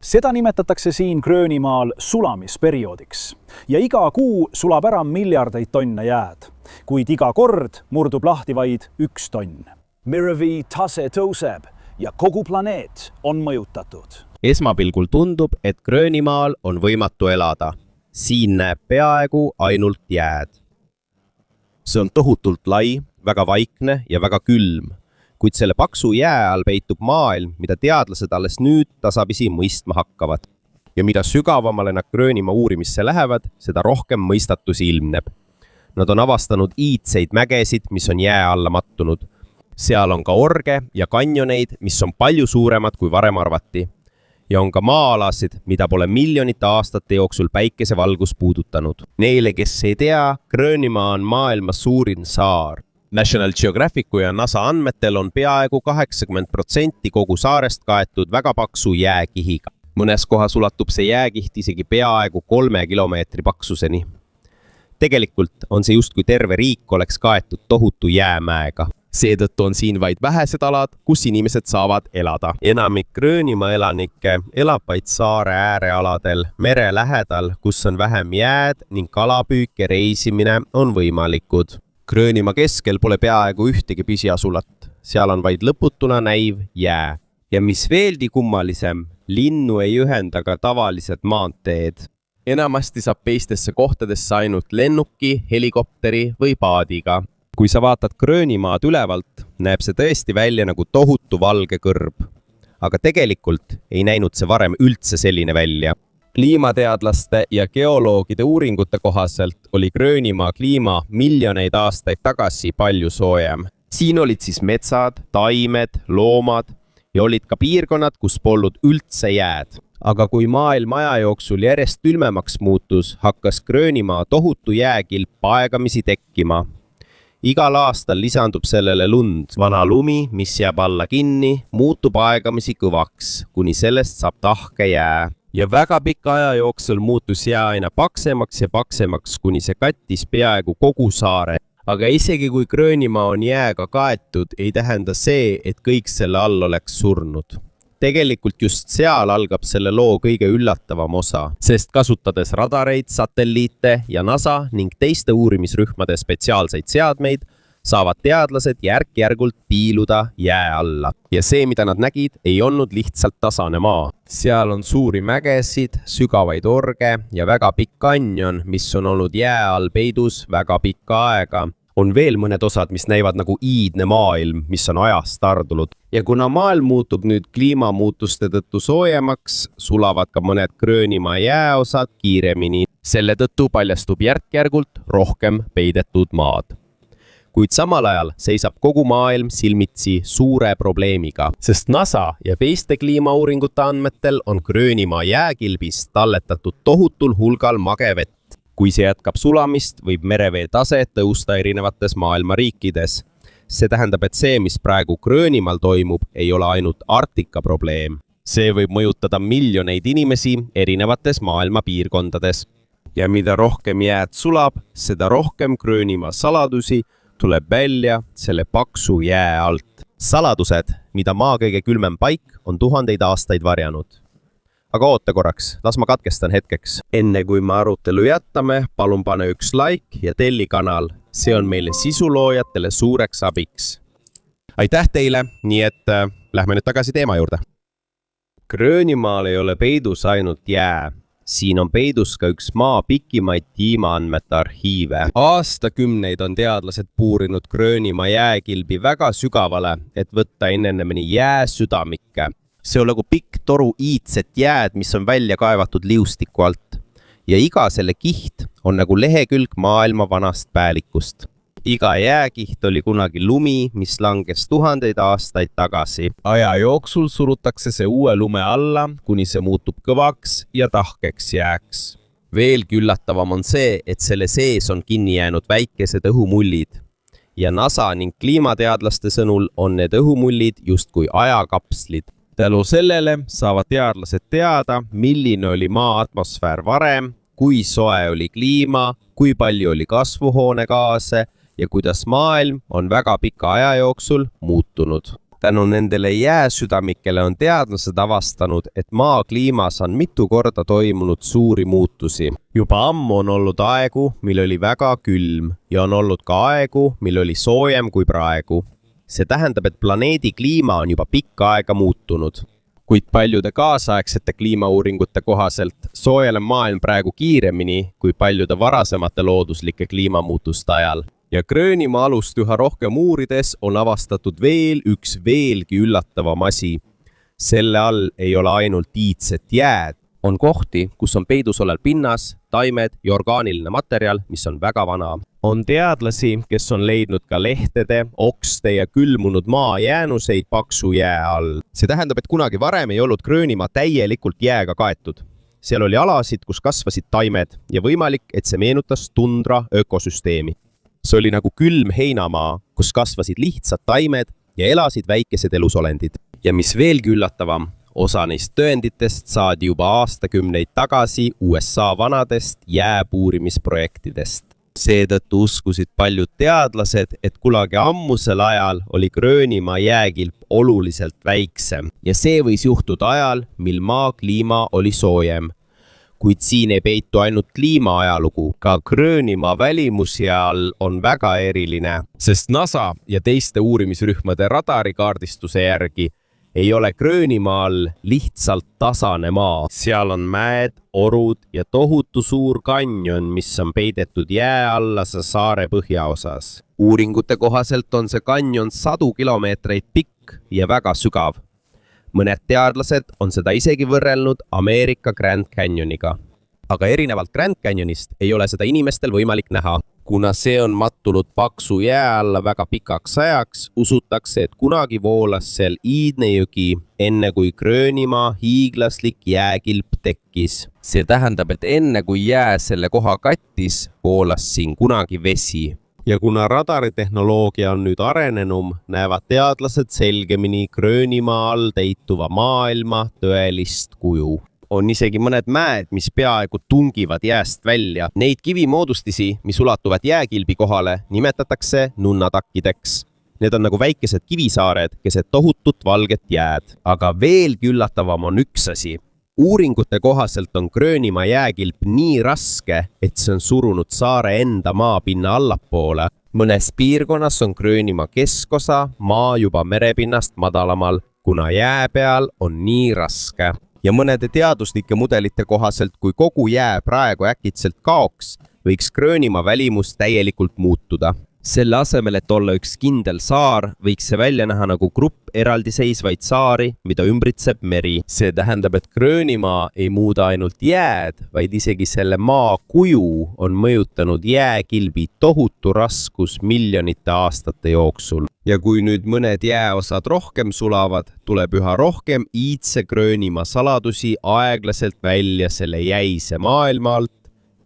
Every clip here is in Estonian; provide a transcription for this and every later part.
Seda nimetatakse siin Gröönimaal sulamisperioodiks ja iga kuu sulab ära miljardeid tonne jääd, kuid iga kord murdub lahti vaid 1 tonn. Merevee tase tõuseb ja kogu planeet on mõjutatud. Esmapilgul tundub, et Gröönimaal on võimatu elada. Siin näeb peaaegu ainult jääd. See on tohutult lai, väga vaikne ja väga külm, kuid selle paksu jää all peitub maailm, mida teadlased alles nüüd tasapisi mõistma hakkavad. Ja mida sügavamale nad Gröönimaa uurimisse lähevad, seda rohkem mõistatusi ilmneb. Nad on avastanud iidseid mägesid, mis on jää alla mattunud. Seal on ka orge ja kanjoneid, mis on palju suuremad kui varem arvati. Ja on ka maa-alasid, mida pole miljonite aastate jooksul päikesevalgus puudutanud. Neile, kes ei tea, Gröönimaa on maailma suurin saar. National Geographicu ja NASA andmetel on peaaegu 80% kogu saarest kaetud väga paksu jääkihiga. Mõnes kohas ulatub see jääkiht isegi peaaegu 3 kilomeetri paksuseni. Tegelikult on see justkui terve riik oleks kaetud tohutu jäämäega. Seetõttu on siin vaid vähesed alad, kus inimesed saavad elada. Enamik Gröönimaa elanikke elab vaid saare äärealadel, mere lähedal, kus on vähem jääd ning kalapüük ja reisimine on võimalikud. Gröönimaa keskel pole peaaegu ühtegi püsiasulat. Seal on vaid lõputuna näiv jää. Ja mis veelgi kummalisem, linnu ei ühenda ka tavalised maanteed. Enamasti saab peistesse kohtadesse ainult lennuki, helikopteri või paadiga. Kui sa vaatad Gröönimaad ülevalt, näeb see tõesti välja nagu tohutu valge kõrb. Aga tegelikult ei näinud see varem üldse selline välja. Kliimateadlaste ja geoloogide uuringute kohaselt oli Gröönimaa kliima miljoneid aastaid tagasi palju soojem. Siin olid siis metsad, taimed, loomad ja olid ka piirkonnad, kus polnud üldse jääd. Aga kui maailm aja jooksul järjest külmemaks muutus, hakkas Gröönimaa tohutu jääkilp aegamisi tekkima. Igal aastal lisandub sellele lund. Vana lumi, mis jääb alla kinni, muutub aegamisi kõvaks, kuni sellest saab tahke jää. Ja väga pika aja jooksul muutus jää aina paksemaks ja paksemaks, kuni see kattis peaaegu kogu saare. Aga isegi kui Gröönimaa on jääga kaetud, ei tähenda see, et kõik selle all oleks surnud. Tegelikult just seal algab selle loo kõige üllatavam osa, sest kasutades radareid, satelliite ja NASA ning teiste uurimisrühmade spetsiaalseid seadmeid, saavad teadlased järk-järgult piiluda jää alla. Ja see, mida nad nägid, ei olnud lihtsalt tasane maa. Seal on suuri mägesid, sügavaid orge ja väga pikk kanjon, mis on olnud jää all peidus väga pikka aega. On veel mõned osad, mis näivad nagu iidne maailm, mis on ajast tardunud. Ja kuna maailm muutub nüüd kliimamuutuste tõttu soojemaks, sulavad ka mõned Gröönimaa jääosad kiiremini. Selle tõttu paljastub järk-järgult rohkem peidetud maad. Kuid samal ajal seisab kogu maailm silmitsi suure probleemiga, sest NASA ja teiste kliimauuringute andmetel on Gröönimaa jääkilbis talletatud tohutul hulgal magevett. Kui see jätkab sulamist, võib merevee tase tõusta erinevates maailma riikides. See tähendab, et see, mis praegu Gröönimaal toimub, ei ole ainult Arktika probleem. See võib mõjutada miljoneid inimesi erinevates maailma piirkondades. Ja mida rohkem jääd sulab, seda rohkem Gröönimaa saladusi tuleb välja selle paksu jää alt. Saladused, mida maa kõige külmem paik, on tuhandeid aastaid varjanud. Aga oota korraks, las ma katkestan hetkeks. Enne kui me arutelu jätame, palun pane üks like ja telli kanal. See on meile sisuloojatele suureks abiks. Aitäh teile, nii et lähme nüüd tagasi teema juurde. Gröönimaal ei ole peidus ainult jää. Siin on peidus ka üks maa pikimaid tiimaandmete arhiive. Aastakümneid on teadlased puurinud Gröönimaa jääkilbi väga sügavale, et võtta ennemini jää südamikke. See on nagu pikk toru iidset jääd, mis on välja kaevatud liustiku alt. Ja iga selle kiht on nagu lehekülg maailma vanast päälikust. Iga jääkiht oli kunagi lumi, mis langes tuhandeid aastaid tagasi. Aja jooksul surutakse see uue lume alla, kuni see muutub kõvaks ja tahkeks jääks. Veelgi üllatavam on see, et selle sees on kinni jäänud väikesed õhumullid. Ja NASA ning kliimateadlaste sõnul on need õhumullid justkui ajakapslid. Tänu sellele saavad teadlased teada, milline oli maa atmosfäär varem, kui soe oli kliima, kui palju oli kasvuhoonegaase ja kuidas maailm on väga pika aja jooksul muutunud. Tänu nendele jääsüdamikele on teadlased avastanud, et maa kliimas on mitu korda toimunud suuri muutusi. Juba ammu on olnud aegu, mil oli väga külm ja on olnud ka aegu, mil oli soojem kui praegu. See tähendab, et planeedi kliima on juba pikka aega muutunud. Kuid paljude kaasaegsete kliimauuringute kohaselt soojeleb maailm praegu kiiremini kui paljude varasemate looduslike kliimamuutuste ajal. Ja Gröönimaa alust üha rohkem uurides on avastatud veel üks veelgi üllatavam asi. Selle all ei ole ainult iidset jääd. On kohti, kus on peidus olev pinnas, taimed ja orgaaniline materjal, mis on väga vana. On teadlasi, kes on leidnud ka lehtede, okste ja külmunud maa jäänuseid paksu jää all. See tähendab, et kunagi varem ei olnud Gröönimaa täielikult jääga kaetud. Seal oli alasid, kus kasvasid taimed ja võimalik, et see meenutas tundra ökosüsteemi. See oli nagu külm heinamaa, kus kasvasid lihtsad taimed ja elasid väikesed elusolendid. Ja mis veelgi üllatavam, osa neist tõenditest saadi juba aastakümneid tagasi USA vanadest jääpuurimisprojektidest. Seetõttu uskusid paljud teadlased, et kunagi ammusel ajal oli Gröönimaa jääkilp oluliselt väiksem ja see võis juhtuda ajal, mil maa kliima oli soojem. Kuid siin ei peitu ainult kliimaajalugu, ka Gröönimaa välimusjääl on väga eriline, sest NASA ja teiste uurimisrühmade radarikaardistuse järgi ei ole Gröönimaal lihtsalt tasane maa. Seal on mäed, orud ja tohutu suur kanjon, mis on peidetud jää alla saare põhjaosas. Uuringute kohaselt on see kanjon 100 kilomeetreid pikk ja väga sügav. Mõned teadlased on seda isegi võrrelnud Ameerika Grand Canyoniga. Aga erinevalt Grand Canyonist ei ole seda inimestel võimalik näha. Kuna see on mattunud paksu jää alla väga pikaks ajaks, usutakse, et kunagi voolas seal Iidne jõgi, enne kui Gröönimaa hiiglaslik jääkilp tekkis. See tähendab, et enne kui jää selle koha kattis, voolas siin kunagi vesi. Ja kuna radaritehnoloogia on nüüd arenenum, näevad teadlased selgemini Gröönimaa all teituva maailma tõelist kuju. On isegi mõned mäed, mis peaaegu tungivad jääst välja. Neid kivimoodustisi, mis ulatuvad jääkilbi kohale, nimetatakse nunnatakkideks. Need on nagu väikesed kivisaared, keset tohutut valget jääd. Aga veelgi üllatavam on üks asi. Uuringute kohaselt on Gröönimaa jääkilp nii raske, et see on surunud saare enda maapinna allapoole. Mõnes piirkonnas on Gröönimaa keskosa maa juba merepinnast madalamal, kuna jää peal on nii raske. Ja mõnede teaduslike mudelite kohaselt, kui kogu jää praegu äkitselt kaoks, võiks Gröönimaa välimus täielikult muutuda. Selle asemel, et olla üks kindel saar, võiks see välja näha nagu grupp eraldiseisvaid saari, mida ümbritseb meri. See tähendab, et Gröönimaa ei muuda ainult jääd, vaid isegi selle maa kuju on mõjutanud jääkilbi tohutu raskus miljonite aastate jooksul. Ja kui nüüd mõned jääosad rohkem sulavad, tuleb üha rohkem iidse Gröönimaa saladusi aeglaselt välja selle jäise maailma alt,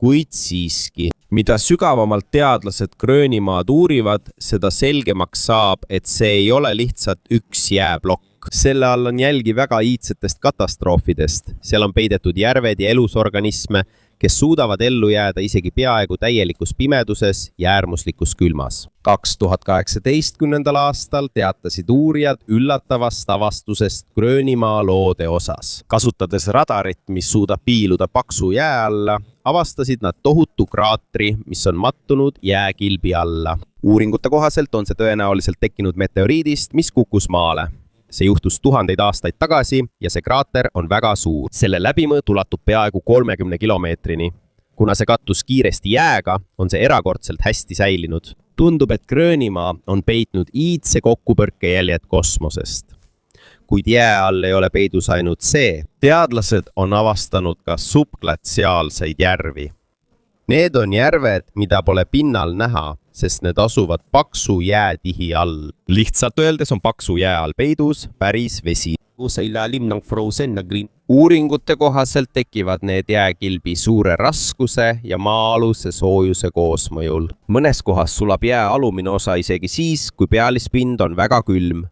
kuid siiski. Mida sügavamalt teadlased Gröönimaad uurivad, seda selgemaks saab, et see ei ole lihtsalt üks jääblokk. Selle all on jälgi väga iidsetest katastroofidest. Seal on peidetud järved ja elusorganisme, kes suudavad ellu jääda isegi peaaegu täielikus pimeduses ja äärmuslikus külmas. 2018. aastal teatasid uurijad üllatavast avastusest Gröönimaa loode osas. Kasutades radarit, mis suudab piiluda paksu jää alla, avastasid nad tohutu kraatri, mis on mattunud jääkilbi alla. Uuringute kohaselt on see tõenäoliselt tekkinud meteoriidist, mis kukkus maale. See juhtus tuhandeid aastaid tagasi ja see kraater on väga suur. Selle läbimõõt ulatub peaaegu 30 kilomeetrini. Kuna see kattus kiiresti jääga, on see erakordselt hästi säilinud. Tundub, et Gröönimaa on peitnud iidse kokkupõrkejäljed kosmosest. Kuid jää all ei ole peidus ainult see. Teadlased on avastanud ka subglatsiaalseid järvi. Need on järved, mida pole pinnal näha, sest need asuvad paksu jäätihi all. Lihtsalt öeldes on paksu jää all peidus päris vesi. Uuringute kohaselt tekivad need jääkilbi suure raskuse ja maa-aluse soojuse koosmõjul. Mõnes kohas sulab jää alumine osa isegi siis, kui pealispind on väga külm.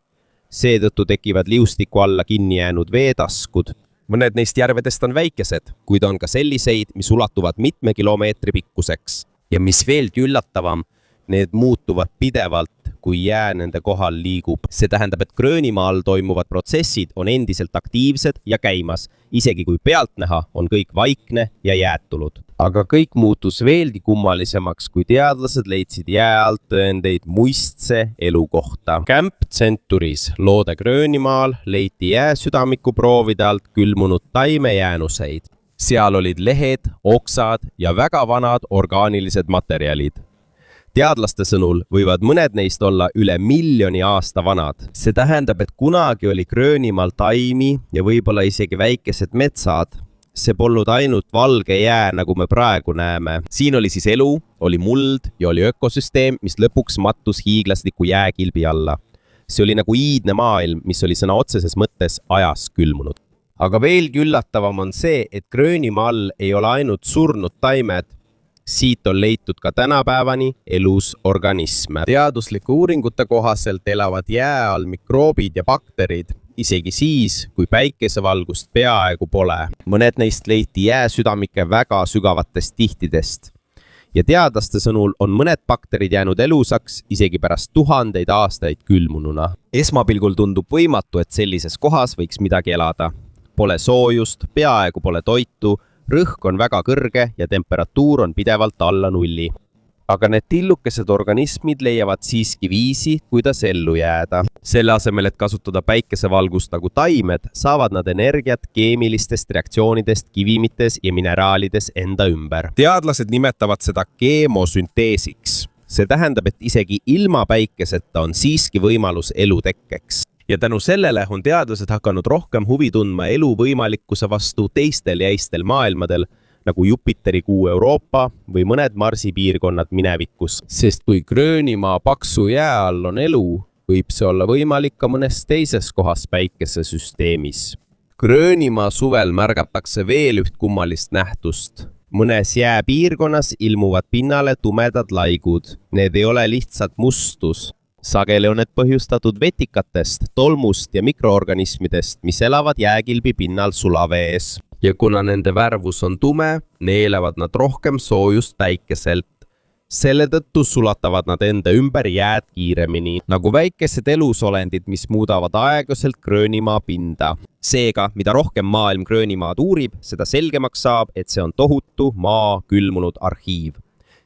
Seetõttu tekivad liustiku alla kinni jäänud veetaskud. Mõned neist järvedest on väikesed, kuid on ka selliseid, mis ulatuvad mitme kilomeetri pikkuseks. Ja mis veelgi üllatavam, need muutuvad pidevalt, kui jää nende kohal liigub. See tähendab, et Gröönimaal toimuvad protsessid on endiselt aktiivsed ja käimas, isegi kui pealtnäha on kõik vaikne ja jäätulud. Aga kõik muutus veelgi kummalisemaks, kui teadlased leidsid jää alt tõendeid muistse elu kohta. Camp Centuris loode Gröönimaal leiti jääsüdamiku proovide alt külmunud taimejäänuseid. Seal olid lehed, oksad ja väga vanad orgaanilised materjalid. Teadlaste sõnul võivad mõned neist olla üle 1 miljoni aasta vanad. See tähendab, et kunagi oli Gröönimaal taimi ja võib-olla isegi väikesed metsad. See polnud ainult valge jää, nagu me praegu näeme. Siin oli siis elu, oli muld ja oli ökosüsteem, mis lõpuks mattus hiiglasliku jääkilbi alla. See oli nagu iidne maailm, mis oli sõna otseses mõttes ajas külmunud. Aga veelgi üllatavam on see, et Gröönimaal ei ole ainult surnud taimed. Siit on leitud ka tänapäevani elus organisme. Teaduslike uuringute kohaselt elavad jää all mikroobid ja bakterid, isegi siis, kui päikesevalgust peaaegu pole. Mõned neist leiti jääsüdamike väga sügavatest tihtidest. Ja teadlaste sõnul on mõned bakterid jäänud elusaks isegi pärast 1000 aastaid külmununa. Esmapilgul tundub võimatu, et sellises kohas võiks midagi elada. Pole soojust, peaaegu pole toitu, rõhk on väga kõrge ja temperatuur on pidevalt alla 0. Aga need tillukesed organismid leiavad siiski viisi, kuidas ellu jääda. Selle asemel, et kasutada päikesevalgust nagu taimed, saavad nad energiat keemilistest reaktsioonidest kivimites ja mineraalides enda ümber. Teadlased nimetavad seda keemosünteesiks. See tähendab, et isegi ilma päikeseta on siiski võimalus elu tekkeks. Ja tänu sellele on teadlased hakanud rohkem huvi tundma elu võimalikkuse vastu teistel jäistel maailmadel, nagu Jupiteri kuu Euroopa või mõned Marsi piirkonnad minevikus. Sest kui Gröönimaa paksu jää all on elu, võib see olla võimalik ka mõnes teises kohas päikesesüsteemis. Gröönimaa suvel märgatakse veel üht kummalist nähtust. Mõnes jääpiirkonnas ilmuvad pinnale tumedad laigud. Need ei ole lihtsalt mustus. Sageli on need põhjustatud vetikatest, tolmust ja mikroorganismidest, mis elavad jääkilbi pinnal sulavees. Ja kuna nende värvus on tume, neelevad nad rohkem soojust päikeselt. Selle tõttu sulatavad nad enda ümber jääd kiiremini, nagu väikesed elusolendid, mis muudavad aeglaselt Gröönimaa pinda. Seega, mida rohkem maailm Gröönimaad uurib, seda selgemaks saab, et see on tohutu maa külmunud arhiiv.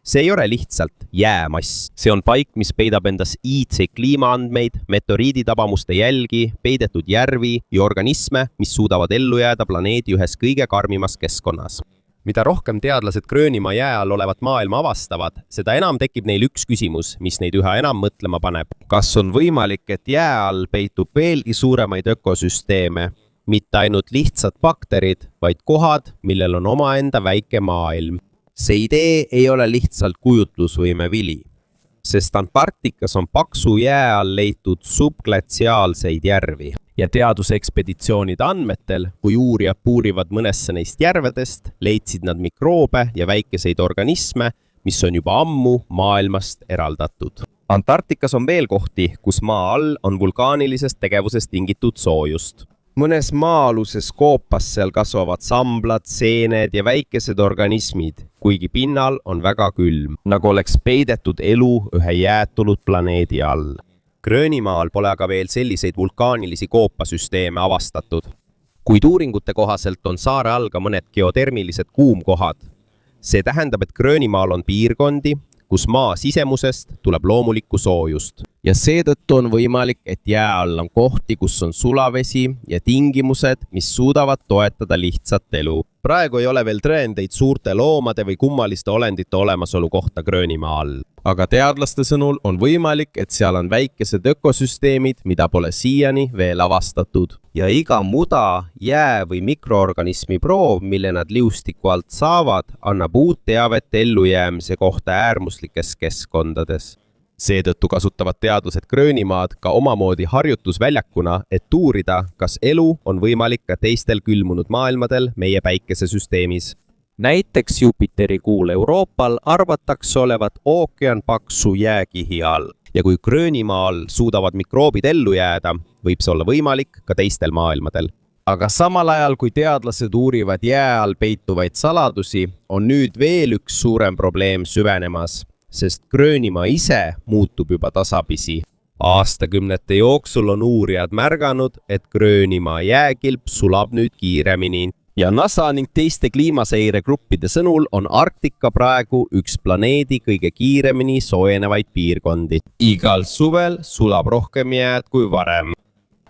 See ei ole lihtsalt jäämass. See on paik, mis peidab endas iidseid kliimaandmeid, meteoriiditabamuste jälgi, peidetud järvi ja organisme, mis suudavad ellu jääda planeedi ühes kõige karmimas keskkonnas. Mida rohkem teadlased Gröönimaa jää all olevat maailma avastavad, seda enam tekib neil üks küsimus, mis neid üha enam mõtlema paneb. Kas on võimalik, et jää all peitub veelgi suuremaid ökosüsteeme, mitte ainult lihtsad bakterid, vaid kohad, millel on omaenda väike maailm? See idee ei ole lihtsalt kujutlusvõime vili, sest Antarktikas on paksu jää all leitud subglatsiaalseid järvi. Ja teadusekspeditsioonide andmetel, kui uurijad puurivad mõnesse neist järvedest, leidsid nad mikroobe ja väikeseid organisme, mis on juba ammu maailmast eraldatud. Antarktikas on veel kohti, kus maa all on vulkaanilisest tegevusest tingitud soojust. Mõnes maa-aluses koopas seal kasvavad samblad, seened ja väikesed organismid, kuigi pinnal on väga külm, nagu oleks peidetud elu ühe jäätunud planeedi all. Gröönimaal pole aga veel selliseid vulkaanilisi koopasüsteeme avastatud. Kuid uuringute kohaselt on saare all ka mõned geotermilised kuumkohad. See tähendab, et Gröönimaal on piirkondi, kus maa sisemusest tuleb loomulikku soojust. Ja seetõttu on võimalik, et jää all on kohti, kus on sulavesi ja tingimused, mis suudavad toetada lihtsat elu. Praegu ei ole veel tõendeid suurte loomade või kummaliste olendite olemasolu kohta Gröönimaa all. Aga teadlaste sõnul on võimalik, et seal on väikesed ökosüsteemid, mida pole siiani veel avastatud. Ja iga muda, jää või mikroorganismi proov, mille nad liustiku alt saavad, annab uut teavet ellujäämise kohta äärmuslikes keskkondades. Seetõttu kasutavad teadlased Gröönimaad ka omamoodi harjutusväljakuna, et uurida, kas elu on võimalik ka teistel külmunud maailmadel meie päikesesüsteemis. Näiteks Jupiteri kuul Euroopal arvatakse olevat ookean paksu jääkihi all. Ja kui Gröönimaal suudavad mikroobid ellu jääda, võib see olla võimalik ka teistel maailmadel. Aga samal ajal, kui teadlased uurivad jää all peituvaid saladusi, on nüüd veel üks suurem probleem süvenemas. sest Gröönimaa ise muutub juba tasapisi. Aastakümnete jooksul on uurijad märganud, et Gröönimaa jääkilp sulab nüüd kiiremini. Ja NASA ning teiste kliimaseiregruppide sõnul on Arktika praegu üks planeedi kõige kiiremini soojenevaid piirkondi. Igal suvel sulab rohkem jääd kui varem.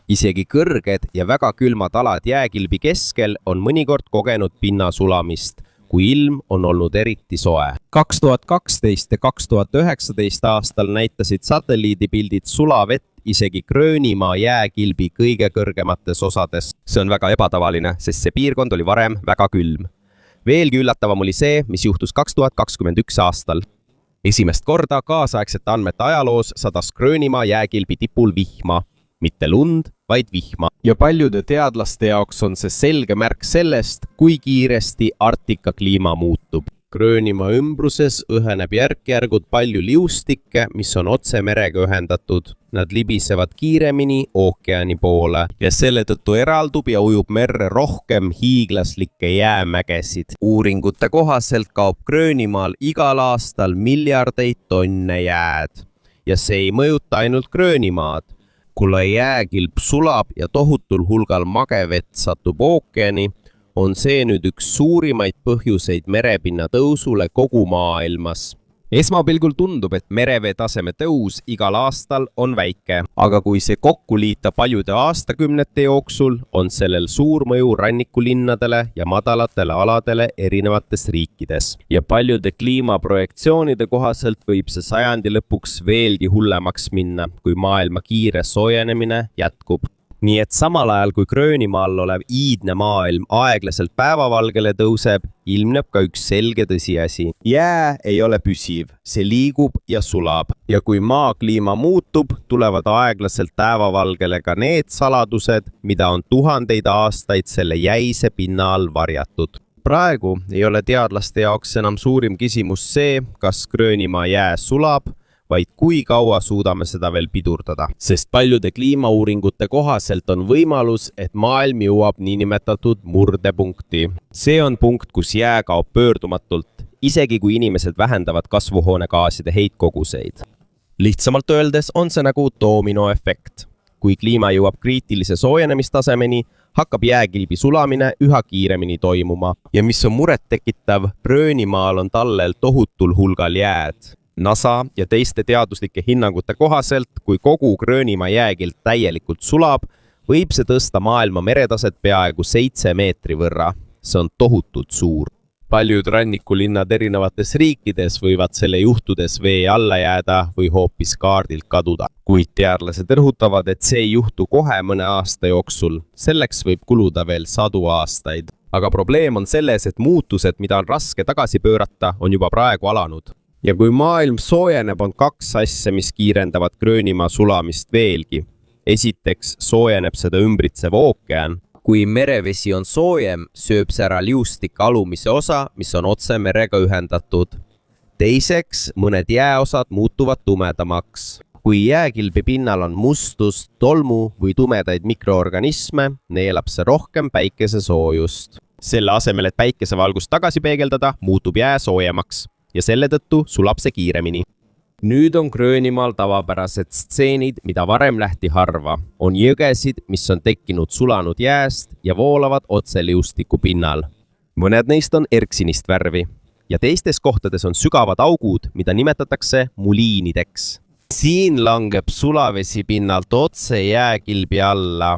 Isegi kõrged ja väga külmad alad jääkilbi keskel on mõnikord kogenud pinna sulamist, kui ilm on olnud eriti soe. 2012 ja 2019 aastal näitasid satelliidipildid sulavett isegi Gröönimaa jääkilbi kõige kõrgemates osades. See on väga ebatavaline, sest see piirkond oli varem väga külm. Veelgi üllatavam oli see, mis juhtus 2021 aastal. Esimest korda kaasaegsete andmete ajaloos sadas Gröönimaa jääkilbi tipul vihma. Mitte lund, vaid vihma. Ja paljude teadlaste jaoks on see selge märk sellest, kui kiiresti Arktika kliima muutub. Gröönimaa ümbruses õheneb järk-järgult palju liustikke, mis on otse merega ühendatud. Nad libisevad kiiremini ookeani poole ja selle tõttu eraldub ja ujub merre rohkem hiiglaslikke jäämägesid. Uuringute kohaselt kaob Gröönimaal igal aastal miljardeid tonne jääd. Ja see ei mõjuta ainult Gröönimaad. Kuna jääkilp sulab ja tohutul hulgal magevett satub ookeani, on see nüüd üks suurimaid põhjuseid merepinna tõusule kogu maailmas. Esmapilgul tundub, et merevee taseme tõus igal aastal on väike, aga kui see kokku liita paljude aastakümnete jooksul, on sellel suur mõju rannikulinnadele ja madalatele aladele erinevates riikides. Ja paljude kliimaprojektsioonide kohaselt võib see sajandi lõpuks veelgi hullemaks minna, kui maailma kiire soojenemine jätkub. Nii et samal ajal, kui Gröönimaal olev iidne maailm aeglaselt päevavalgele tõuseb, ilmneb ka üks selge tõsiasi. Jää ei ole püsiv, see liigub ja sulab. Ja kui maakliima muutub, tulevad aeglaselt päevavalgele ka need saladused, mida on tuhandeid aastaid selle jäise pinna all varjatud. Praegu ei ole teadlaste jaoks enam suurim küsimus see, kas Gröönimaa jää sulab, vaid kui kaua suudame seda veel pidurdada. Sest paljude kliimauuringute kohaselt on võimalus, et maailm jõuab niinimetatud murdepunkti. See on punkt, kus jää kaob pöördumatult, isegi kui inimesed vähendavad kasvuhoonegaaside heitkoguseid. Lihtsamalt öeldes on see nagu dominoefekt. Kui kliima jõuab kriitilise soojenemistasemeni, hakkab jääkilbi sulamine üha kiiremini toimuma. Ja mis on muret tekitav, Gröönimaal on tallel tohutul hulgal jääd. NASA ja teiste teaduslike hinnangute kohaselt, kui kogu Gröönimaa jääkilt täielikult sulab, võib see tõsta maailma meretaset peaaegu 7 meetri võrra. See on tohutult suur. Paljud rannikulinnad erinevates riikides võivad selle juhtudes vee alla jääda või hoopis kaardilt kaduda. Kuid teadlased rõhutavad, et see ei juhtu kohe mõne aasta jooksul. Selleks võib kuluda veel 100 aastaid. Aga probleem on selles, et muutused, mida on raske tagasi pöörata, on juba praegu alanud. Ja kui maailm soojeneb, on 2 asja, mis kiirendavad Gröönimaa sulamist veelgi. Esiteks soojeneb seda ümbritsev ookean. Kui merevesi on soojem, sööb see ära liustika alumise osa, mis on otse merega ühendatud. Teiseks, mõned jääosad muutuvad tumedamaks. Kui jääkilbi pinnal on mustust, tolmu või tumedaid mikroorganisme, neelab see rohkem päikesesoojust. Selle asemel, et päikesevalgust tagasi peegeldada, muutub jää soojemaks. Ja selle tõttu sulab see kiiremini. Nüüd on Gröönimaal tavapärased stseenid, mida varem nähti harva. On jõgesid, mis on tekkinud sulanud jääst ja voolavad otse liustiku pinnal. Mõned neist on erksinist värvi. Ja teistes kohtades on sügavad augud, mida nimetatakse muliinideks. Siin langeb sulavesi pinnalt otse jääkilbi alla.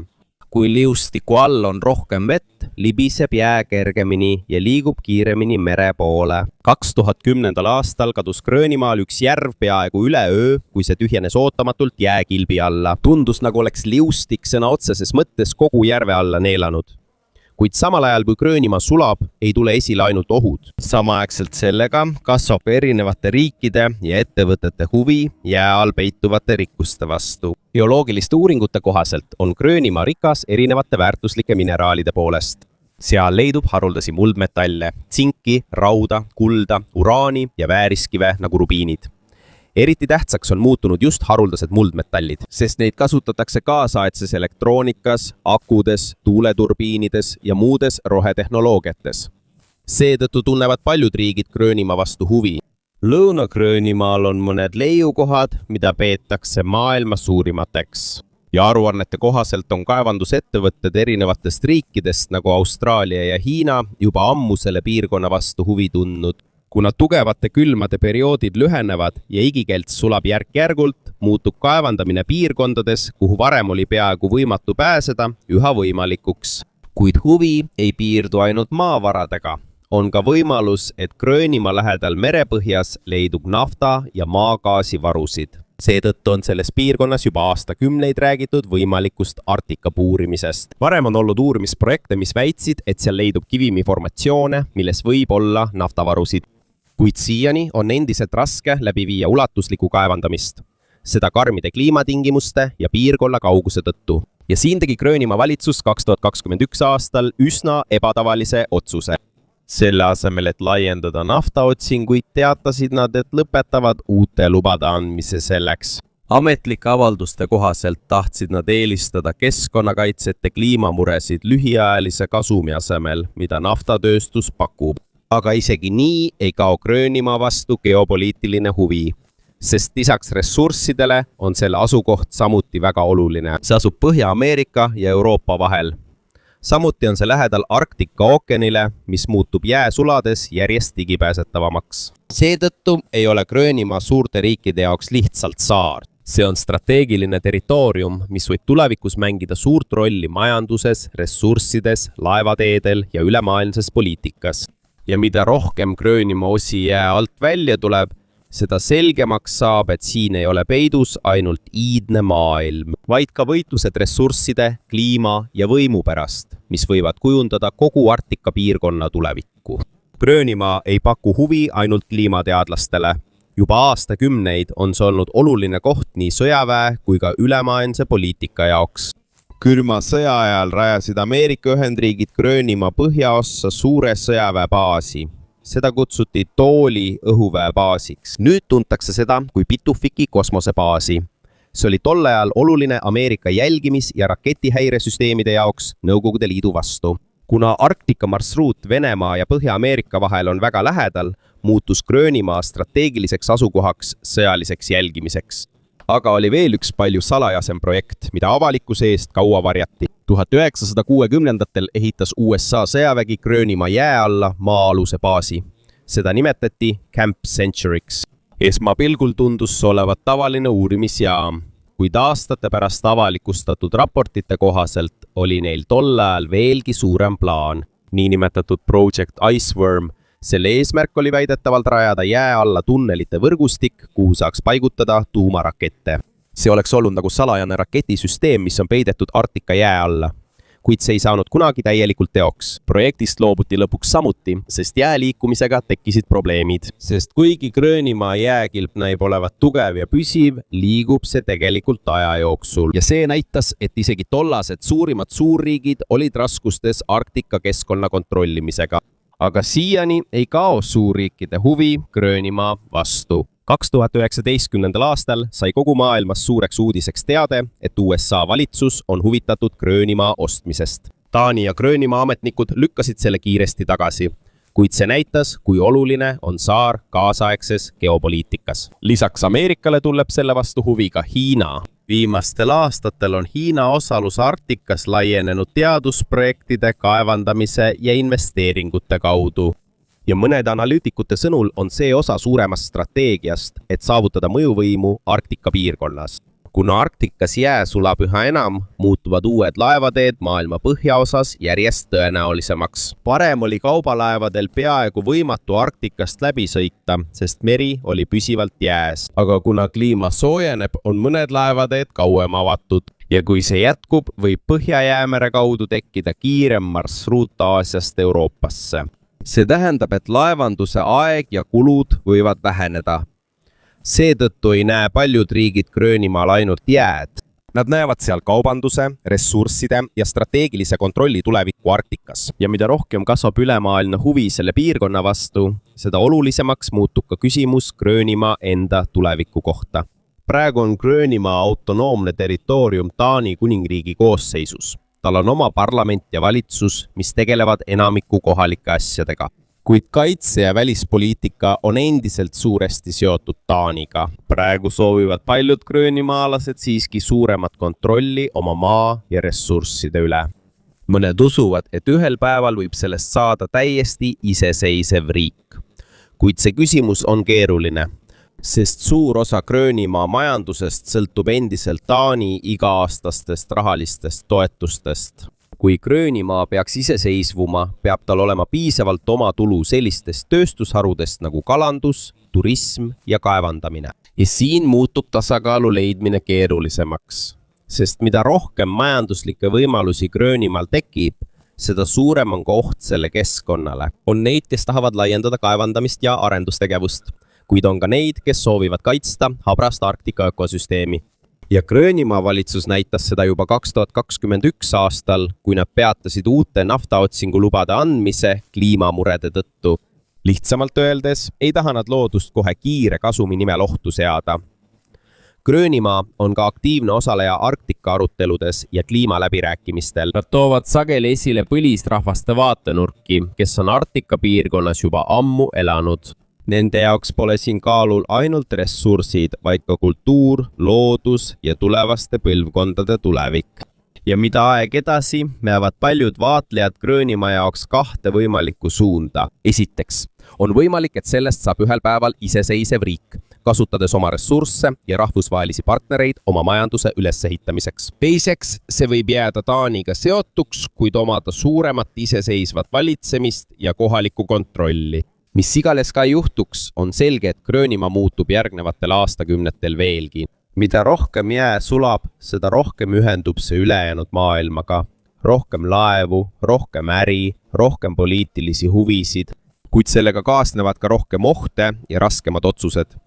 Kui liustiku all on rohkem vett, libiseb jää kergemini ja liigub kiiremini mere poole. 2010. aastal kadus Gröönimaal üks järv peaaegu üleöö, kui see tühjenes ootamatult jääkilbi alla. Tundus nagu oleks liustik sõna otseses mõttes kogu järve alla neelanud. Kuid samal ajal, kui Gröönimaa sulab, ei tule esile ainult ohud. Samaaegselt sellega kasvab erinevate riikide ja ettevõtete huvi jää all peituvate rikkuste vastu. Geoloogiliste uuringute kohaselt on Gröönimaa rikas erinevate väärtuslike mineraalide poolest. Seal leidub haruldasi muldmetalle, tsinki, rauda, kulda, uraani ja vääriskive nagu rubiinid. Eriti tähtsaks on muutunud just haruldased muldmetallid, sest neid kasutatakse kaasaegses elektroonikas, akudes, tuuleturbiinides ja muudes rohetehnoloogiates. Seetõttu tunnevad paljud riigid Gröönimaa vastu huvi. Lõuna-Gröönimaal on mõned leiukohad, mida peetakse maailma suurimateks. Ja aruannete kohaselt on kaevandusettevõtted erinevatest riikidest nagu Austraalia ja Hiina juba ammu selle piirkonna vastu huvi tundnud. Kuna tugevate külmade perioodid lühenevad ja igikelt sulab järk-järgult, muutub kaevandamine piirkondades, kuhu varem oli peaaegu võimatu pääseda, üha võimalikuks. Kuid huvi ei piirdu ainult maavaradega. On ka võimalus, et Gröönimaa lähedal merepõhjas leidub nafta ja maagaasi varusid. Seetõttu on selles piirkonnas juba aastakümneid räägitud võimalikust Arktika puurimisest. Varem on olnud uurimisprojekte, mis väitsid, et seal leidub kivimiformatsioone, milles võib olla naftavarusid. Kuid siiani on endiselt raske läbi viia ulatuslikku kaevandamist. Seda karmide kliimatingimuste ja piirkonna kauguse tõttu. Ja siin tegi Gröönimaa valitsus 2021 aastal üsna ebatavalise otsuse. Selle asemel, et laiendada naftaotsinguid, teatasid nad, et lõpetavad uute lubade andmise selleks. Ametlike avalduste kohaselt tahtsid nad eelistada keskkonnakaitsete kliimamuresid lühiajalise kasumi asemel, mida naftatööstus pakub. Aga isegi nii ei kao Gröönimaa vastu geopoliitiline huvi, sest lisaks ressurssidele on selle asukoht samuti väga oluline. See asub Põhja-Ameerika ja Euroopa vahel. Samuti on see lähedal Arktika ookeanile, mis muutub jää sulades järjest digipääsetavamaks. Seetõttu ei ole Gröönimaa suurte riikide jaoks lihtsalt saar. See on strateegiline territoorium, mis võib tulevikus mängida suurt rolli majanduses, ressurssides, laevateedel ja ülemaailmses poliitikas. Ja mida rohkem Gröönimaa osi jää alt välja tuleb, seda selgemaks saab, et siin ei ole peidus ainult iidne maailm, vaid ka võitlused ressursside, kliima ja võimu pärast, mis võivad kujundada kogu Arktika piirkonna tulevikku. Gröönimaa ei paku huvi ainult kliimateadlastele. Juba aastakümneid on see olnud oluline koht nii sõjaväe kui ka ülemaailmse poliitika jaoks. Külma sõja ajal rajasid Ameerika Ühendriigid Gröönimaa põhjaossa suure sõjaväebaasi. Seda kutsuti Tooli õhuväebaasiks. Nüüd tuntakse seda kui Pitufiki kosmosebaasi. See oli tol ajal oluline Ameerika jälgimis- ja raketihäiresüsteemide jaoks Nõukogude Liidu vastu. Kuna Arktika marsruut Venemaa ja Põhja-Ameerika vahel on väga lähedal, muutus Gröönimaa strateegiliseks asukohaks sõjaliseks jälgimiseks. Aga oli veel üks palju salajasem projekt, mida avalikkuse eest kaua varjati. 1960-ndatel ehitas USA sõjavägi Gröönimaa jää alla maa-aluse baasi. Seda nimetati Camp Century'ks. Esmapilgul tundus see olevat tavaline uurimisjaam, kuid aastate pärast avalikustatud raportite kohaselt oli neil tol ajal veelgi suurem plaan. Niinimetatud Project Iceworm. Selle eesmärk oli väidetavalt rajada jää alla tunnelite võrgustik, kuhu saaks paigutada tuumarakette. See oleks olnud nagu salajane raketisüsteem, mis on peidetud Arktika jää alla. Kuid see ei saanud kunagi täielikult teoks. Projektist loobuti lõpuks samuti, sest jääliikumisega tekkisid probleemid. Sest kuigi Gröönimaa jääkilp näib olevat tugev ja püsiv, liigub see tegelikult aja jooksul. Ja see näitas, et isegi tollased suurimad suurriigid olid raskustes Arktika keskkonna kontrollimisega. Aga siiani ei kao suurriikide huvi Gröönimaa vastu. 2019. aastal sai kogu maailmas suureks uudiseks teade, et USA valitsus on huvitatud Gröönimaa ostmisest. Taani ja Gröönimaa ametnikud lükkasid selle kiiresti tagasi, kuid see näitas, kui oluline on saar kaasaegses geopoliitikas. Lisaks Ameerikale tuleb selle vastu huvi ka Hiina. Viimastel aastatel on Hiina osalus Arktikas laienenud teadusprojektide, kaevandamise ja investeeringute kaudu. Ja mõnede analüütikute sõnul on see osa suuremast strateegiast, et saavutada mõjuvõimu Arktika piirkonnas. Kuna Arktikas jää sulab üha enam, muutuvad uued laevateed maailma põhjaosas järjest tõenäolisemaks. Parem oli kaubalaevadel peaaegu võimatu Arktikast läbi sõita, sest meri oli püsivalt jääs. Aga kuna kliima soojeneb, on mõned laevateed kauem avatud. Ja kui see jätkub, võib Põhja-Jäämere kaudu tekkida kiirem marsruut Aasiast Euroopasse. See tähendab, et laevanduse aeg ja kulud võivad väheneda. Seetõttu ei näe paljud riigid Gröönimaal ainult jääd. Nad näevad seal kaubanduse, ressursside ja strateegilise kontrolli tulevikku Arktikas. Ja mida rohkem kasvab ülemaailmne huvi selle piirkonna vastu, seda olulisemaks muutub ka küsimus Gröönimaa enda tuleviku kohta. Praegu on Gröönimaa autonoomne territoorium Taani kuningriigi koosseisus. Tal on oma parlament ja valitsus, mis tegelevad enamiku kohalike asjadega. Kuid kaitse- ja välispoliitika on endiselt suuresti seotud Taaniga. Praegu soovivad paljud gröönimaalased siiski suuremat kontrolli oma maa ja ressursside üle. Mõned usuvad, et ühel päeval võib sellest saada täiesti iseseisev riik. Kuid see küsimus on keeruline, sest suur osa Gröönimaa majandusest sõltub endiselt Taani iga-aastastest rahalistest toetustest. Kui Gröönimaa peaks iseseisvuma, peab tal olema piisavalt oma tulu sellistest tööstusharudest nagu kalandus, turism ja kaevandamine. Ja siin muutub tasakaalu leidmine keerulisemaks, sest mida rohkem majanduslikke võimalusi Gröönimaal tekib, seda suurem on ka oht selle keskkonnale. On neid, kes tahavad laiendada kaevandamist ja arendustegevust, kuid on ka neid, kes soovivad kaitsta habrast Arktika ökosüsteemi. Ja Gröönimaa valitsus näitas seda juba 2021 aastal, kui nad peatasid uute naftaotsingulubade andmise kliimamurede tõttu. Lihtsamalt öeldes ei taha nad loodust kohe kiire kasumi nimel ohtu seada. Gröönimaa on ka aktiivne osaleja Arktika aruteludes ja kliimaläbirääkimistel. Nad toovad sageli esile põlisrahvaste vaatenurki, kes on Arktika piirkonnas juba ammu elanud. Nende jaoks pole siin kaalul ainult ressursid, vaid ka kultuur, loodus ja tulevaste põlvkondade tulevik. Ja mida aeg edasi, näevad paljud vaatlejad Gröönimaa jaoks kahte võimalikku suunda. Esiteks, on võimalik, et sellest saab ühel päeval iseseisev riik, kasutades oma ressursse ja rahvusvahelisi partnereid oma majanduse ülesehitamiseks. Teiseks, see võib jääda Taaniga seotuks, kuid omada suuremat iseseisvat valitsemist ja kohalikku kontrolli. Mis igales ka juhtuks, on selge, et Gröönimaa muutub järgnevatel aastakümnetel veelgi. Mida rohkem jää sulab, seda rohkem ühendub see ülejäänud maailmaga. Rohkem laevu, rohkem äri, rohkem poliitilisi huvisid, kuid sellega kaasnevad ka rohkem ohte ja raskemad otsused.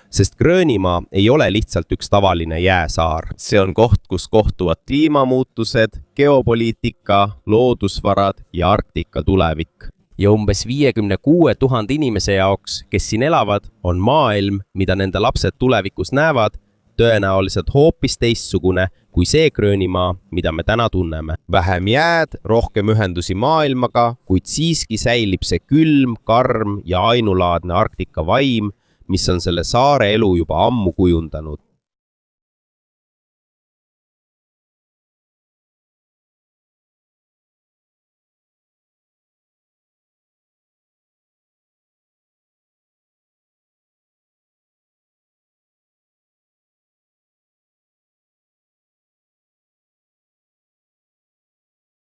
Sest Gröönimaa ei ole lihtsalt üks tavaline jääsaar. See on koht, kus kohtuvad kliimamuutused, geopoliitika, loodusvarad ja Arktika tulevik. Ja umbes 56 000 inimese jaoks, kes siin elavad, on maailm, mida nende lapsed tulevikus näevad, tõenäoliselt hoopis teistsugune kui see Gröönimaa, mida me täna tunneme. Vähem jääd, rohkem ühendusi maailmaga, kuid siiski säilib see külm, karm ja ainulaadne Arktika vaim, mis on selle saare elu juba ammu kujundanud.